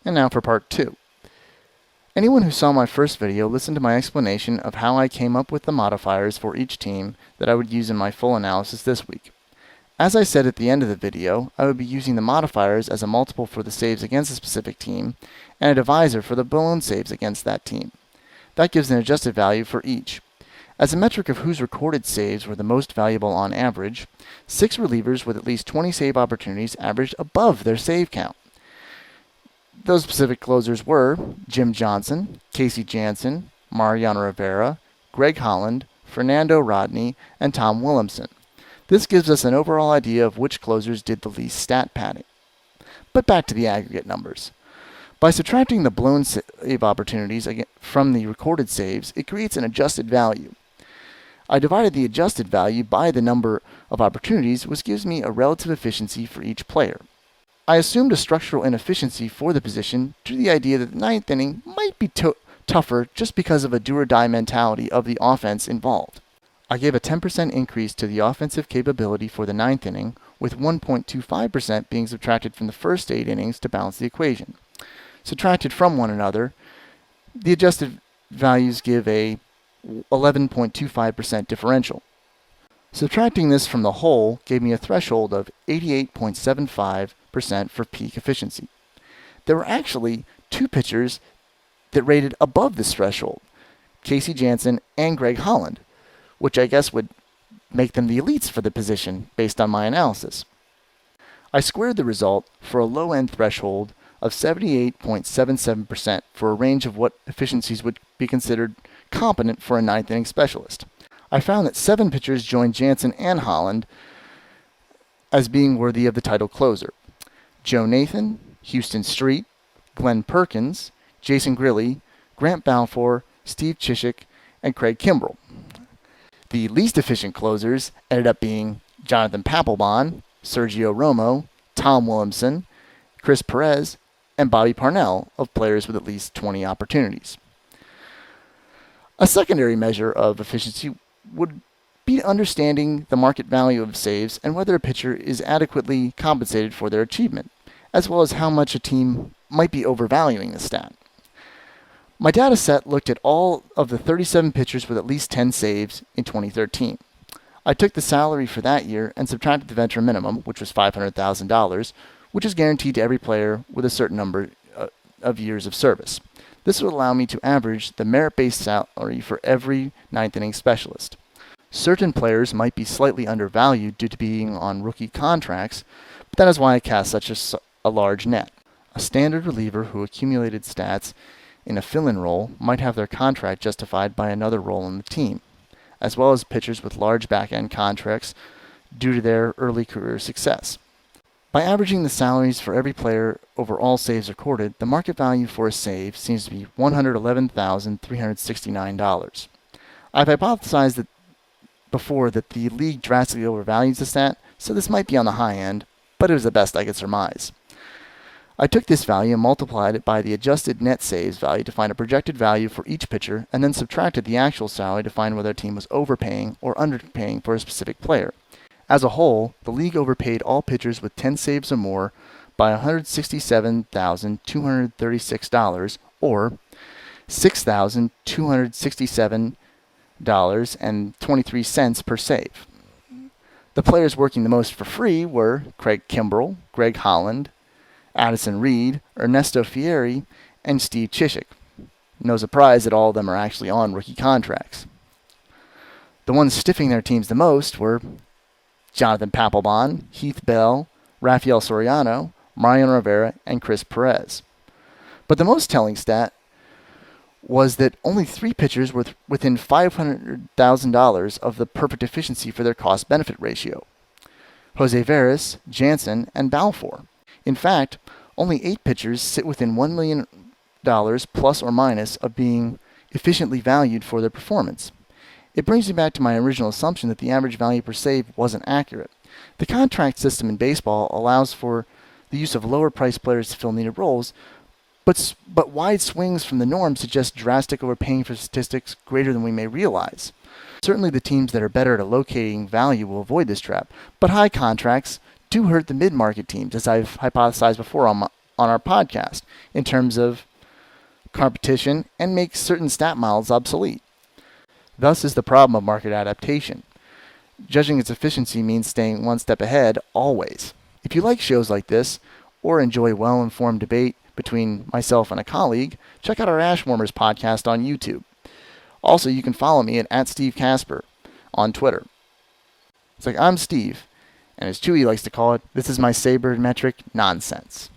And now for part 2. Anyone who saw my first video listened to my explanation of how I came up with the modifiers for each team that I would use in my full analysis this week. As I said at the end of the video, I would be using the modifiers as a multiple for the saves against a specific team, and a divisor for the blown saves against that team. That gives an adjusted value for each. As a metric of whose recorded saves were the most valuable on average, 6 relievers with at least 20 save opportunities averaged above their save count. Those specific closers were Jim Johnson, Casey Janssen, Mariano Rivera, Greg Holland, Fernando Rodney, and Tom Williamson. This gives us an overall idea of which closers did the least stat padding. But back to the aggregate numbers. By subtracting the blown save opportunities from the recorded saves, it creates an adjusted value. I divided the adjusted value by the number of opportunities, which gives me a relative efficiency for each player. I assumed a structural inefficiency for the position due to the idea that the ninth inning might be tougher just because of a do-or-die mentality of the offense involved. I gave a 10% increase to the offensive capability for the ninth inning, with 1.25% being subtracted from the first 8 innings to balance the equation. Subtracted from one another, the adjusted values give a 11.25% differential. Subtracting this from the whole gave me a threshold of 88.75% for peak efficiency. There were actually 2 pitchers that rated above this threshold, Casey Janssen and Greg Holland, which I guess would make them the elites for the position based on my analysis. I squared the result for a low-end threshold of 78.77% for a range of what efficiencies would be considered competent for a ninth inning specialist. I found that 7 pitchers joined Janssen and Holland as being worthy of the title closer: Joe Nathan, Houston Street, Glenn Perkins, Jason Grilli, Grant Balfour, Steve Cishek, and Craig Kimbrell. The least efficient closers ended up being Jonathan Papelbon, Sergio Romo, Tom Williamson, Chris Perez, and Bobby Parnell, of players with at least 20 opportunities. A secondary measure of efficiency would be understanding the market value of saves and whether a pitcher is adequately compensated for their achievement, as well as how much a team might be overvaluing the stat. My data set looked at all of the 37 pitchers with at least 10 saves in 2013. I took the salary for that year and subtracted the veteran minimum, which was $500,000, which is guaranteed to every player with a certain number of years of service. This would allow me to average the merit-based salary for every ninth inning specialist. Certain players might be slightly undervalued due to being on rookie contracts, but that is why I cast such a large net. A standard reliever who accumulated stats in a fill-in role might have their contract justified by another role in the team, as well as pitchers with large back-end contracts due to their early career success. By averaging the salaries for every player over all saves recorded, the market value for a save seems to be $111,369. I've hypothesized before that the league drastically overvalues the stat, so this might be on the high end, but it was the best I could surmise. I took this value and multiplied it by the adjusted net saves value to find a projected value for each pitcher, and then subtracted the actual salary to find whether a team was overpaying or underpaying for a specific player. As a whole, the league overpaid all pitchers with 10 saves or more by $167,236, or $6,267.23 per save. The players working the most for free were Craig Kimbrell, Greg Holland, Addison Reed, Ernesto Fieri, and Steve Cishek. No surprise that all of them are actually on rookie contracts. The ones stiffing their teams the most were Jonathan Papelbon, Heath Bell, Rafael Soriano, Mariano Rivera, and Chris Perez. But the most telling stat was that only 3 pitchers were within $500,000 of the perfect efficiency for their cost-benefit ratio: Jose Veras, Jansen, and Balfour. In fact, only 8 pitchers sit within $1 million plus or minus of being efficiently valued for their performance. It brings me back to my original assumption that the average value per save wasn't accurate. The contract system in baseball allows for the use of lower-priced players to fill needed roles, but wide swings from the norm suggest drastic overpaying for statistics greater than we may realize. Certainly the teams that are better at locating value will avoid this trap, but high contracts do hurt the mid-market teams, as I've hypothesized before on on our podcast in terms of competition and makes certain stat models obsolete. Thus is the problem of market adaptation. Judging its efficiency means staying one step ahead always. If you like shows like this, or enjoy well-informed debate between myself and a colleague, check out our Ashwarmers podcast on YouTube. Also, you can follow me at Steve Casper on Twitter. It's like, I'm Steve, and as Chewy likes to call it, this is my Sabrmetric nonsense.